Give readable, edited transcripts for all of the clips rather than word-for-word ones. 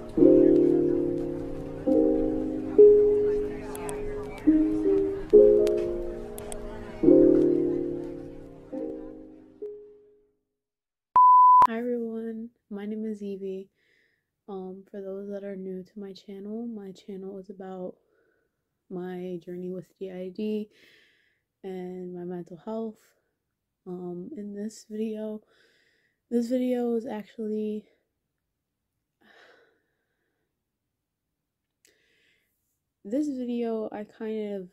Hi everyone, my name is Evie. For those that are new to my channel is about my journey with DID and my mental health. In this video is actually I kind of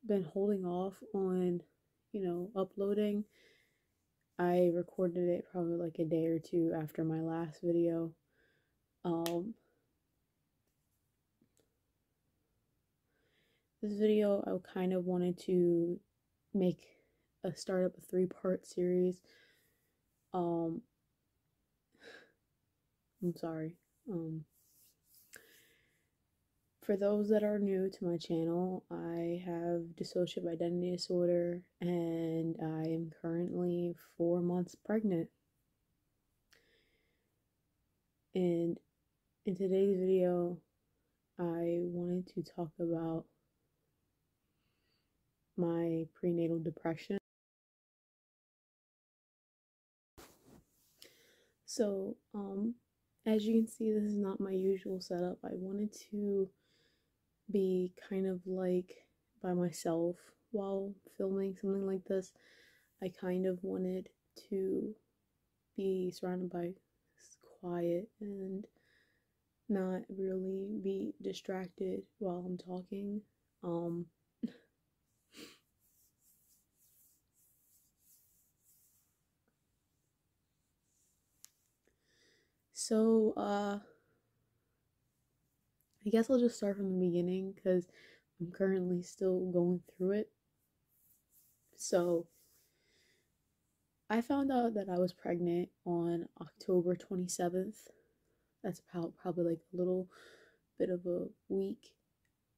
been holding off on, uploading. I recorded it probably like a day or two after my last video. This video I kind of wanted to start up a 3-part series. I'm sorry. For those that are new to my channel, I have dissociative identity disorder and I am currently 4 months pregnant. And in today's video, I wanted to talk about my prenatal depression. So, as you can see, this is not my usual setup. I wanted to be kind of like by myself while filming something like this. I kind of wanted to be surrounded by quiet and not really be distracted while I'm talking. So, I guess I'll just start from the beginning because I'm currently still going through it. So, I found out that I was pregnant on October 27th. That's probably like a little bit of a week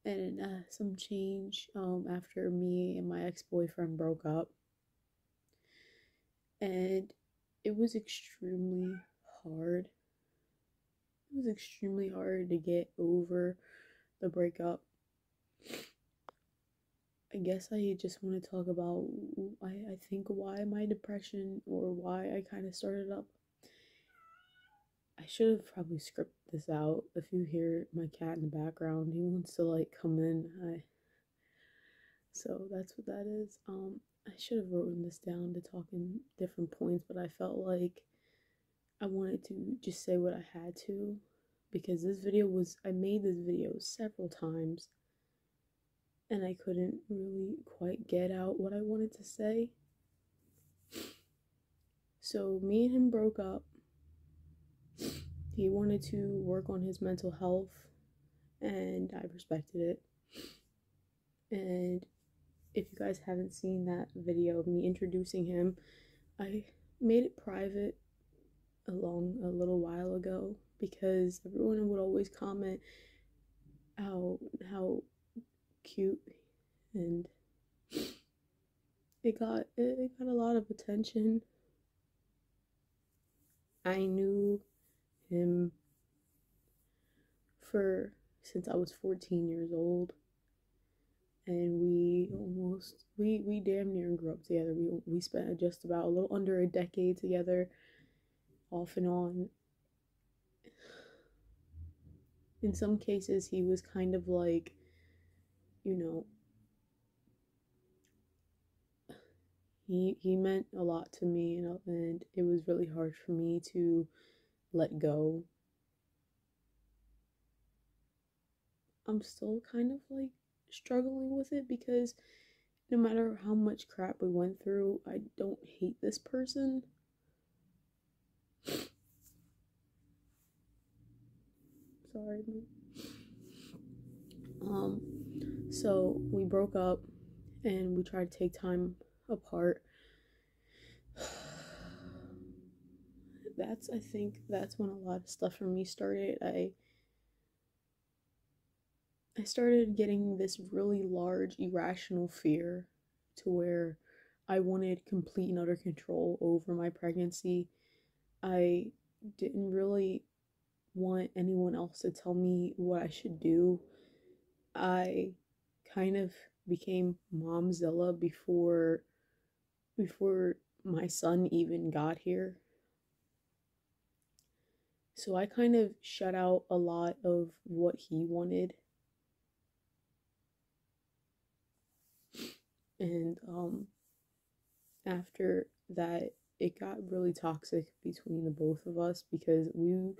and some change after me and my ex-boyfriend broke up. And it was extremely hard. It was extremely hard to get over the breakup. I guess I just want to talk about, I think, why my depression, or why I kind of started up. I should have probably scripted this out. If you hear my cat in the background, he wants to like come in. So that's what that is. I should have written this down to talk in different points, but I felt like I wanted to just say what I had to, because I made this video several times and I couldn't really quite get out what I wanted to say. So me and him broke up. He wanted to work on his mental health and I respected it. And if you guys haven't seen that video of me introducing him, I made it private a little while ago because everyone would always comment how cute, and it got a lot of attention. I knew him since I was 14 years old, and we damn near grew up together. We spent just about a little under a decade together, off and on. In some cases, he was kind of like, he meant a lot to me, and it was really hard for me to let go. I'm still kind of like struggling with it because no matter how much crap we went through, I don't hate this person. Sorry. So we broke up and we tried to take time apart. I think that's when a lot of stuff for me started. I started getting this really large irrational fear to where I wanted complete and utter control over my pregnancy. I didn't really want anyone else to tell me what I should do. I kind of became momzilla before my son even got here. So I kind of shut out a lot of what he wanted. And after that, it got really toxic between the both of us because we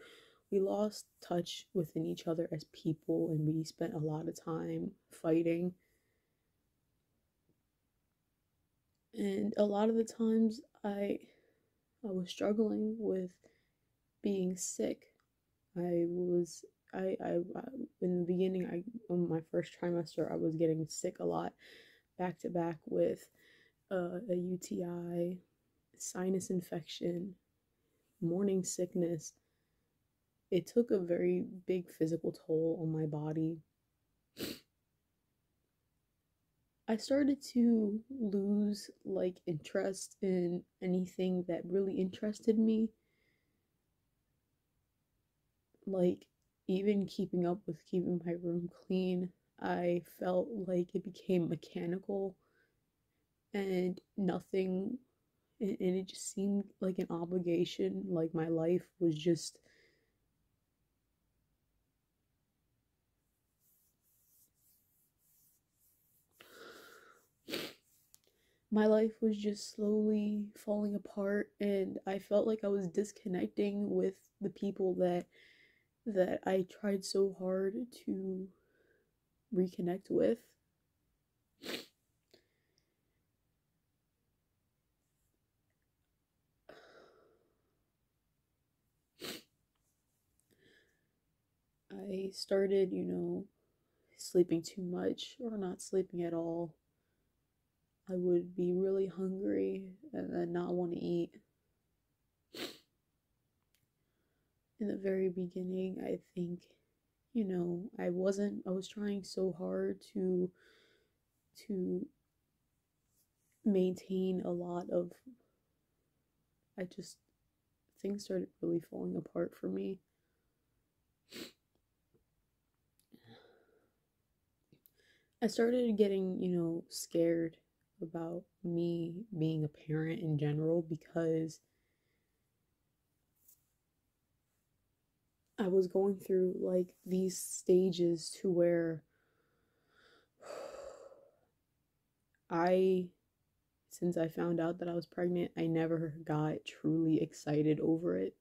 lost touch within each other as people, and we spent a lot of time fighting. And a lot of the times I was struggling with being sick. I was I in the beginning, I on my first trimester, I was getting sick a lot, back to back with a UTI, sinus infection, morning sickness. It took a very big physical toll on my body. I started to lose like interest in anything that really interested me, like even keeping up with keeping my room clean. I felt like it became mechanical and nothing, and it just seemed like an obligation, like my life was just slowly falling apart, and I felt like I was disconnecting with the people that I tried so hard to reconnect with. I started, sleeping too much or not sleeping at all. I would be really hungry and then not want to eat. In the very beginning, I think, I was trying so hard to maintain a lot of, I just, things started really falling apart for me. I started getting, scared about me being a parent in general because I was going through like these stages to where I, since I found out that I was pregnant, I never got truly excited over it.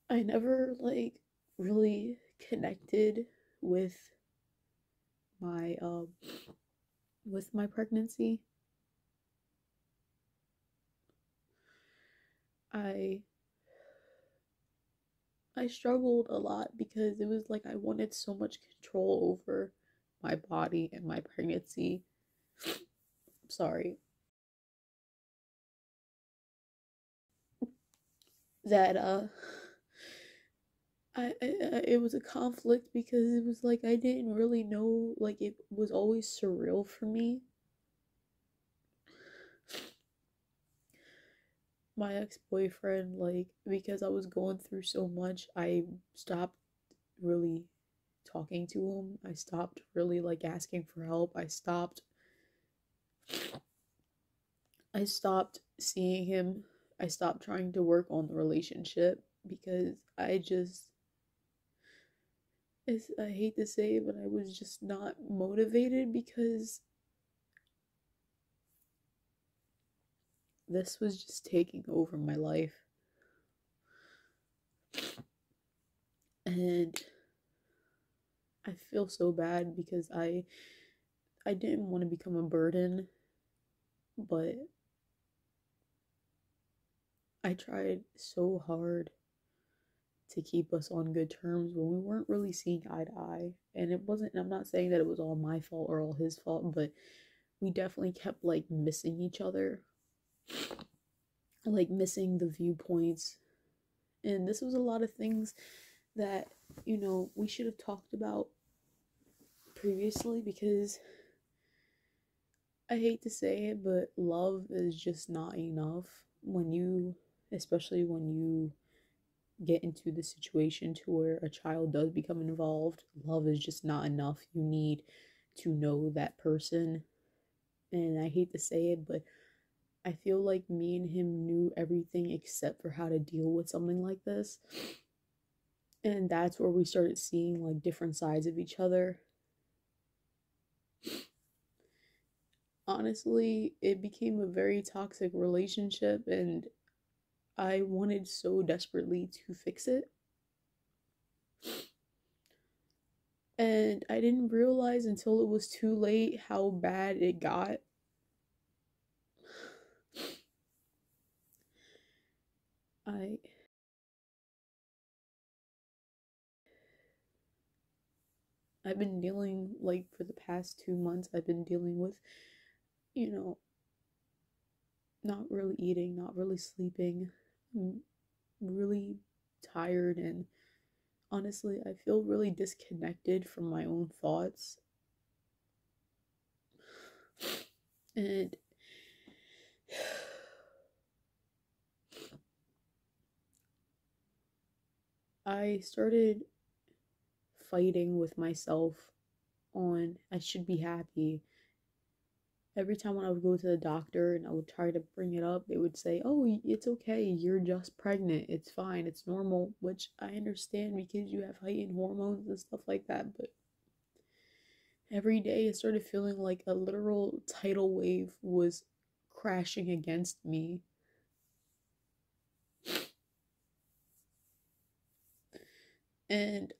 I never like really connected with my pregnancy. I I struggled a lot because it was like I wanted so much control over my body and my pregnancy. Sorry. That it was a conflict because it was like I didn't really know, like it was always surreal for me. My ex-boyfriend, like, because I was going through so much, I stopped really talking to him. I stopped really like asking for help. I stopped seeing him. I stopped trying to work on the relationship because I hate to say it, but I was just not motivated because this was just taking over my life. And I feel so bad because I didn't want to become a burden, but I tried so hard to keep us on good terms when we weren't really seeing eye to eye. And I'm not saying that it was all my fault or all his fault, but we definitely kept like missing each other, like missing the viewpoints. And this was a lot of things that, we should have talked about previously because I hate to say it, but love is just not enough when you, especially when you get into the situation to where a child does become involved. Love is just not enough. You need to know that person. And I hate to say it, but I feel like me and him knew everything except for how to deal with something like this. And that's where we started seeing like different sides of each other. Honestly, it became a very toxic relationship, and I wanted so desperately to fix it. And I didn't realize until it was too late how bad it got. I I've been dealing, like, for the past 2 months, I've been dealing with, you know, not really eating, not really sleeping. I'm really tired, and honestly, I feel really disconnected from my own thoughts. And I started fighting with myself on I should be happy. Every time when I would go to the doctor and I would try to bring it up, they would say, "Oh, it's okay. You're just pregnant. It's fine. It's normal," which I understand because you have heightened hormones and stuff like that. But every day it started feeling like a literal tidal wave was crashing against me. And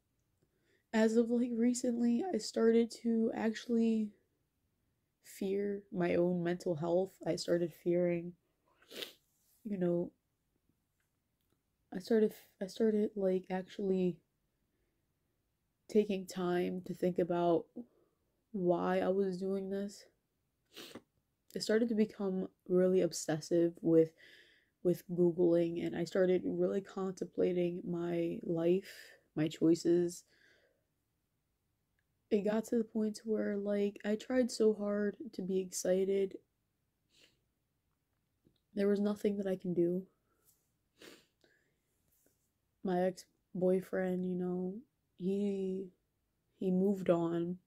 as of like recently, I started to actually fear my own mental health. I started fearing, you know, I started like actually taking time to think about why I was doing this. I started to become really obsessive with googling, and I started really contemplating my life, my choices. It got to the point where like I tried so hard to be excited. There was nothing that I can do. My ex-boyfriend, he he moved on,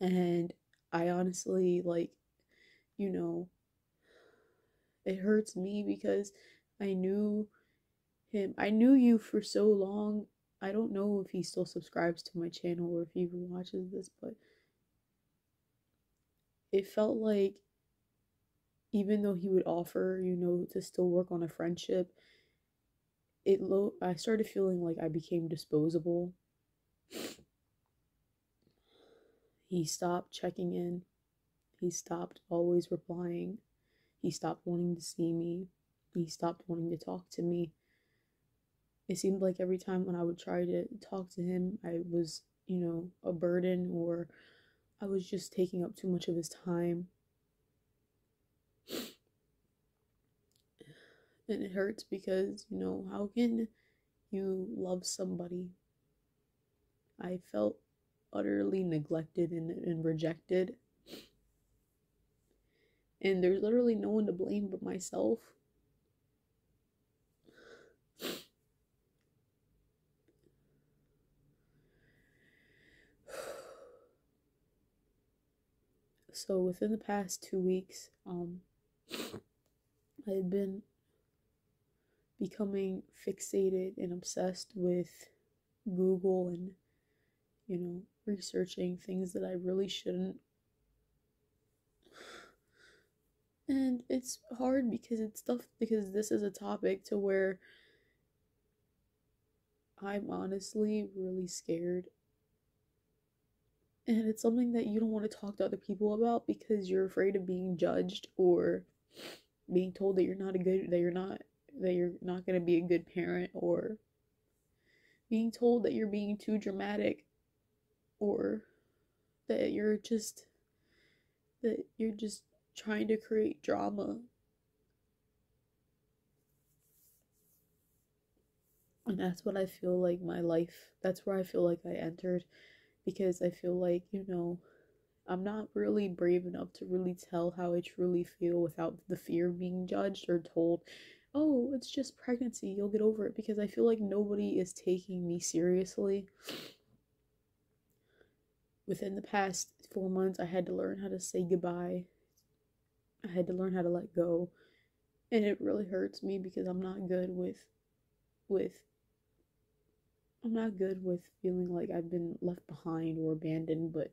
and I honestly like, you know, it hurts me because I knew him. I knew you for so long. I don't know if he still subscribes to my channel or if he even watches this, but it felt like even though he would offer, to still work on a friendship, I started feeling like I became disposable. He stopped checking in. He stopped always replying. He stopped wanting to see me. He stopped wanting to talk to me. It seemed like every time when I would try to talk to him, I was, a burden, or I was just taking up too much of his time. And it hurts because, how can you love somebody? I felt utterly neglected and rejected. And there's literally no one to blame but myself. So within the past 2 weeks, I've been becoming fixated and obsessed with Google and, researching things that I really shouldn't. And it's hard because this is a topic to where I'm honestly really scared. And it's something that you don't want to talk to other people about because you're afraid of being judged or being told that you're not going to be a good parent, or being told that you're being too dramatic, or that you're just trying to create drama. And that's what I feel like that's where I feel like I entered, because I feel like, I'm not really brave enough to really tell how I truly feel without the fear of being judged or told, oh, it's just pregnancy, you'll get over it, because I feel like nobody is taking me seriously. Within the past 4 months, I had to learn how to say goodbye. I had to learn how to let go. And it really hurts me because with I'm not good with feeling like I've been left behind or abandoned, but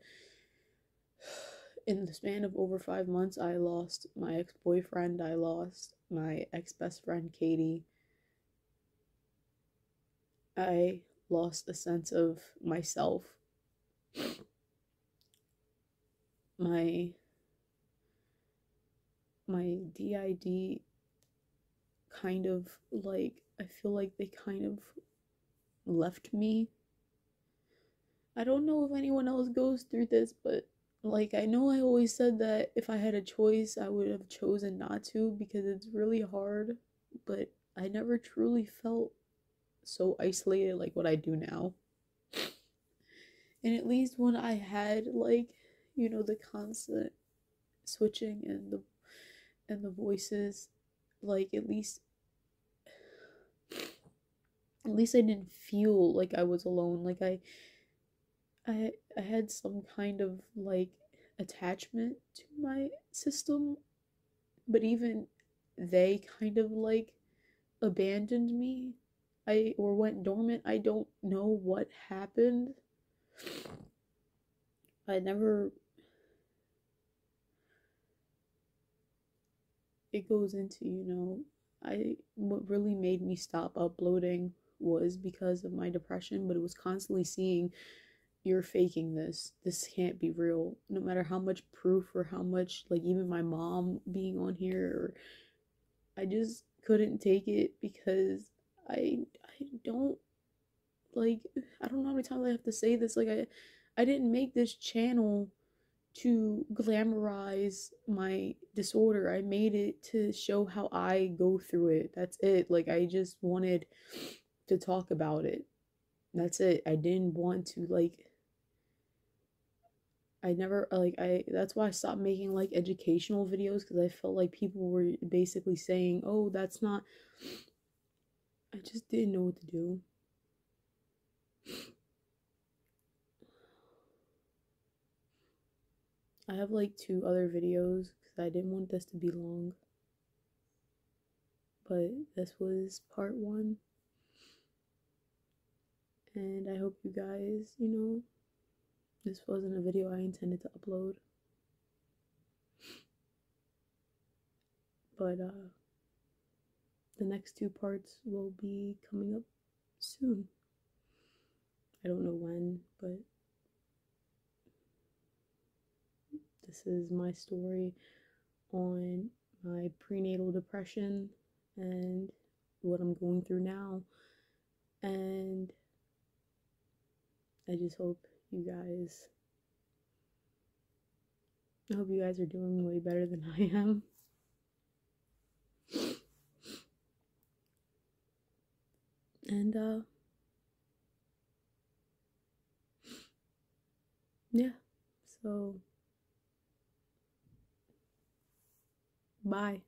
in the span of over 5 months, I lost my ex-boyfriend, I lost my ex-best friend Katie. I lost a sense of myself. My DID kind of like, I feel like they kind of left me. I don't know if anyone else goes through this, but like, I know I always said that if I had a choice, I would have chosen not to because it's really hard, but I never truly felt so isolated like what I do now. And at least when I had, like, the constant switching and the voices, like, at least I didn't feel like I was alone. Like, I had some kind of like attachment to my system, but even they kind of like abandoned me. Or went dormant. I don't know what happened. I never It goes into, I what really made me stop uploading was because of my depression, but it was constantly seeing, you're faking this. This can't be real. No matter how much proof or how much, like, even my mom being on here, I just couldn't take it because I don't, like, I don't know how many times I have to say this. Like, I didn't make this channel to glamorize my disorder. I made it to show how I go through it. That's it. Like, I just wanted to talk about it. That's it. I didn't want to, like, I never, like, that's why I stopped making, like, educational videos, because I felt like people were basically saying, oh, that's not, I just didn't know what to do. I have, like, 2 other videos because I didn't want this to be long. But this was part 1. And I hope you guys, this wasn't a video I intended to upload. But the next 2 parts will be coming up soon. I don't know when, but this is my story on my prenatal depression and what I'm going through now. And I hope you guys are doing way better than I am. And yeah, so bye.